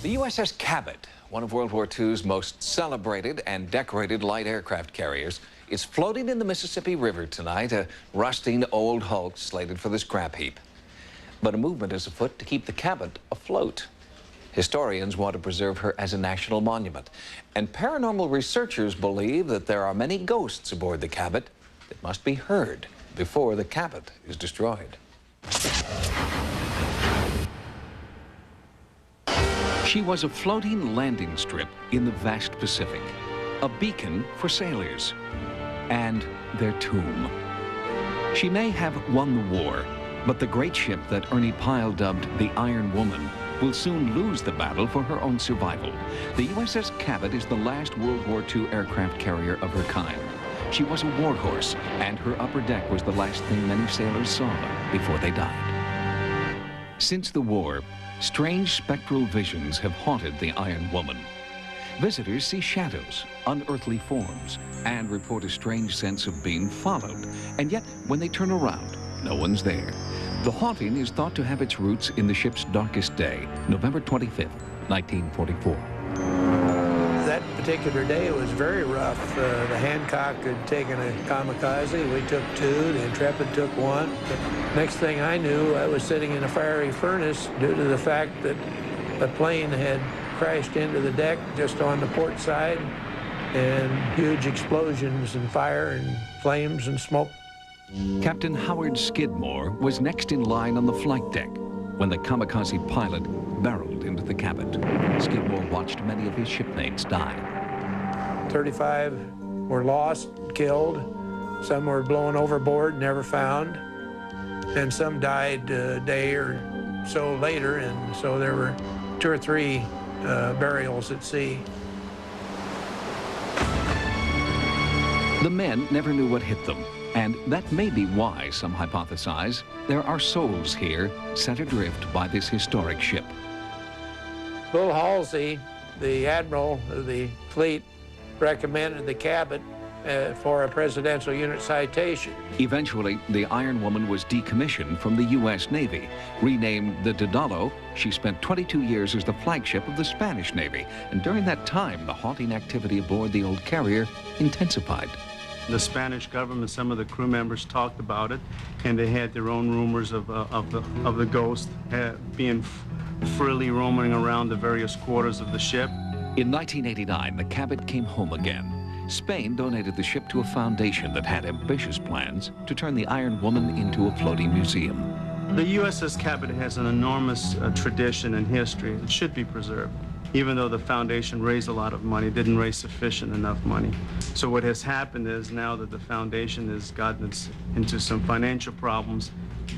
The USS Cabot, one of World War II's most celebrated and decorated light aircraft carriers, is floating in the Mississippi River tonight, a rusting old hulk slated for the scrap heap. But a movement is afoot to keep the Cabot afloat. Historians want to preserve her as a national monument, and paranormal researchers believe that there are many ghosts aboard the Cabot that must be heard before the Cabot is destroyed. She was a floating landing strip in the vast Pacific, a beacon for sailors, and their tomb. She may have won the war, but the great ship that Ernie Pyle dubbed the Iron Woman will soon lose the battle for her own survival. The USS Cabot is the last World War II aircraft carrier of her kind. She was a warhorse, and her upper deck was the last thing many sailors saw before they died. Since the war, strange spectral visions have haunted the Iron Woman. Visitors see shadows, unearthly forms, and report a strange sense of being followed. And yet, when they turn around, no one's there. The haunting is thought to have its roots in the ship's darkest day, November 25th, 1944. That particular day was very rough. The Hancock had taken a kamikaze. We took two. The Intrepid took one. The next thing I knew, I was sitting in a fiery furnace due to the fact that the plane had crashed into the deck just on the port side, and huge explosions and fire and flames and smoke. Captain Howard Skidmore was next in line on the flight deck when the kamikaze pilot barreled into the Cabot. Skidmore watched many of his shipmates die. 35 were lost, killed. Some were blown overboard, never found. And some died a day or so later, and so there were 2 or 3 burials at sea. The men never knew what hit them, and that may be why some hypothesize there are souls here set adrift by this historic ship. Bull Halsey, the admiral of the fleet, recommended the Cabot for a presidential unit citation. Eventually, the Iron Woman was decommissioned from the U.S. Navy. Renamed the Daedalo, she spent 22 years as the flagship of the Spanish Navy, and during that time, the haunting activity aboard the old carrier intensified. The Spanish government, some of the crew members talked about it, and they had their own rumors of the ghost being freely roaming around the various quarters of the ship. In 1989, the Cabot came home again. Spain donated the ship to a foundation that had ambitious plans to turn the Iron Woman into a floating museum. The USS Cabot has an enormous tradition and history. It should be preserved. Even though the foundation raised a lot of money, didn't raise sufficient enough money. So what has happened is now that the foundation has gotten into some financial problems,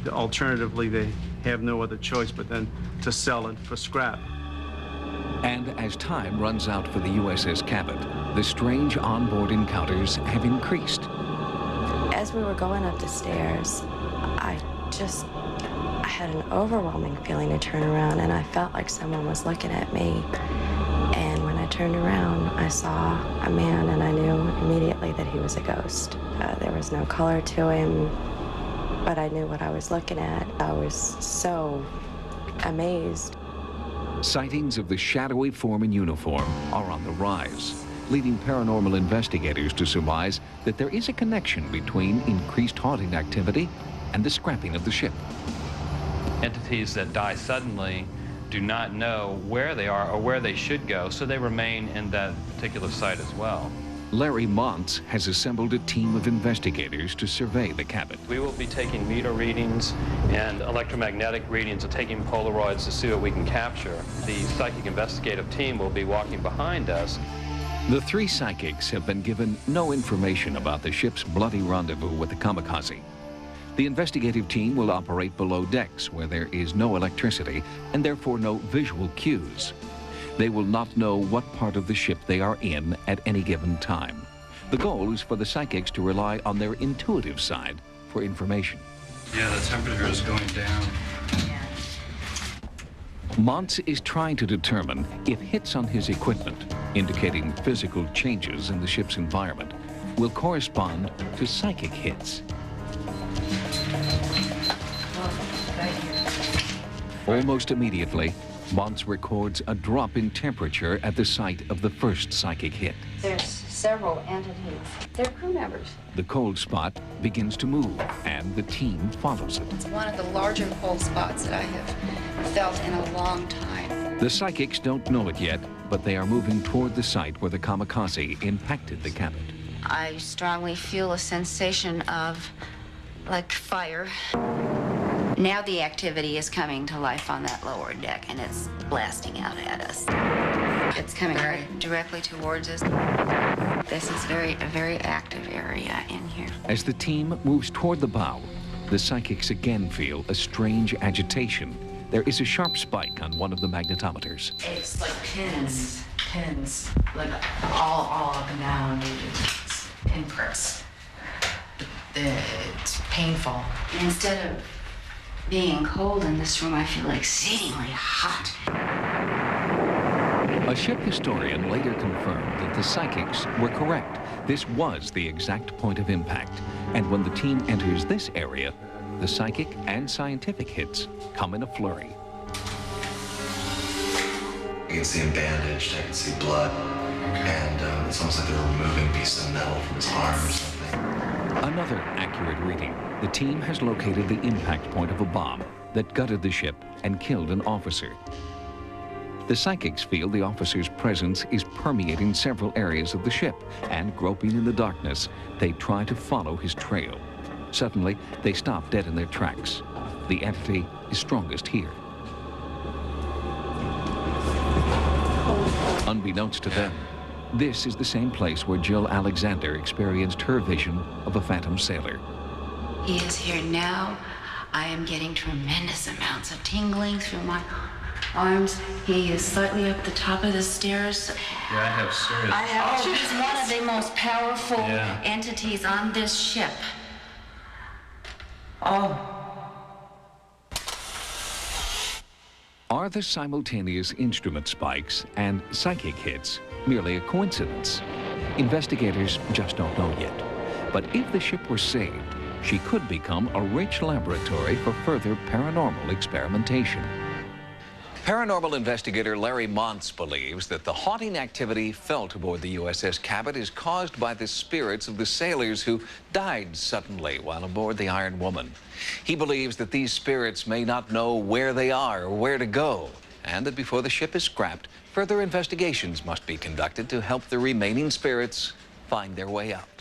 alternatively, they have no other choice but then to sell it for scrap. And as time runs out for the USS Cabot, the strange onboard encounters have increased. As we were going up the stairs, I had an overwhelming feeling to turn around, and I felt like someone was looking at me. And when I turned around, I saw a man, and I knew immediately that he was a ghost. There was no color to him, but I knew what I was looking at. I was so amazed. Sightings of the shadowy form in uniform are on the rise, leading paranormal investigators to surmise that there is a connection between increased haunting activity and the scrapping of the ship. Entities that die suddenly do not know where they are or where they should go, so they remain in that particular site as well. Larry Montz has assembled a team of investigators to survey the Cabot. We will be taking meter readings and electromagnetic readings and taking Polaroids to see what we can capture. The psychic investigative team will be walking behind us. The 3 psychics have been given no information about the ship's bloody rendezvous with the kamikaze. The investigative team will operate below decks where there is no electricity and therefore no visual cues. They will not know what part of the ship they are in at any given time. The goal is for the psychics to rely on their intuitive side for information. Yeah, the temperature is going down. Montz is trying to determine if hits on his equipment, indicating physical changes in the ship's environment, will correspond to psychic hits. Almost immediately, Montz records a drop in temperature at the site of the first psychic hit. There's several entities. They're crew members. The cold spot begins to move, and the team follows it. It's one of the larger cold spots that I have felt in a long time. The psychics don't know it yet, but they are moving toward the site where the kamikaze impacted the Cabot. I strongly feel a sensation of, like, fire. Now the activity is coming to life on that lower deck, and it's blasting out at us. It's coming right directly towards us. This is a very active area in here. As the team moves toward the bow, the psychics again feel a strange agitation. There is a sharp spike on one of the magnetometers. It's like pins, like all up and down. It's pinpricks. It's painful. Instead of being cold in this room, I feel exceedingly hot. A ship historian later confirmed that the psychics were correct. This was the exact point of impact. And when the team enters this area, the psychic and scientific hits come in a flurry. I can see him bandaged, I can see blood, and it's almost like they're removing pieces of metal from his arm or something. Another accurate reading. The team has located the impact point of a bomb that gutted the ship and killed an officer. The psychics feel the officer's presence is permeating several areas of the ship, and groping in the darkness, they try to follow his trail. Suddenly, they stop dead in their tracks. The entity is strongest here. Unbeknownst to them, this is the same place where Jill Alexander experienced her vision of a phantom sailor. He is here now. I am getting tremendous amounts of tingling through my arms. He is slightly up the top of the stairs. Yeah, I have serious... He's one of the most powerful entities on this ship. Are the simultaneous instrument spikes and psychic hits merely a coincidence? Investigators just don't know yet. But if the ship were saved, she could become a rich laboratory for further paranormal experimentation. Paranormal investigator Larry Montz believes that the haunting activity felt aboard the USS Cabot is caused by the spirits of the sailors who died suddenly while aboard the Iron Woman. He believes that these spirits may not know where they are or where to go, and that before the ship is scrapped, further investigations must be conducted to help the remaining spirits find their way out.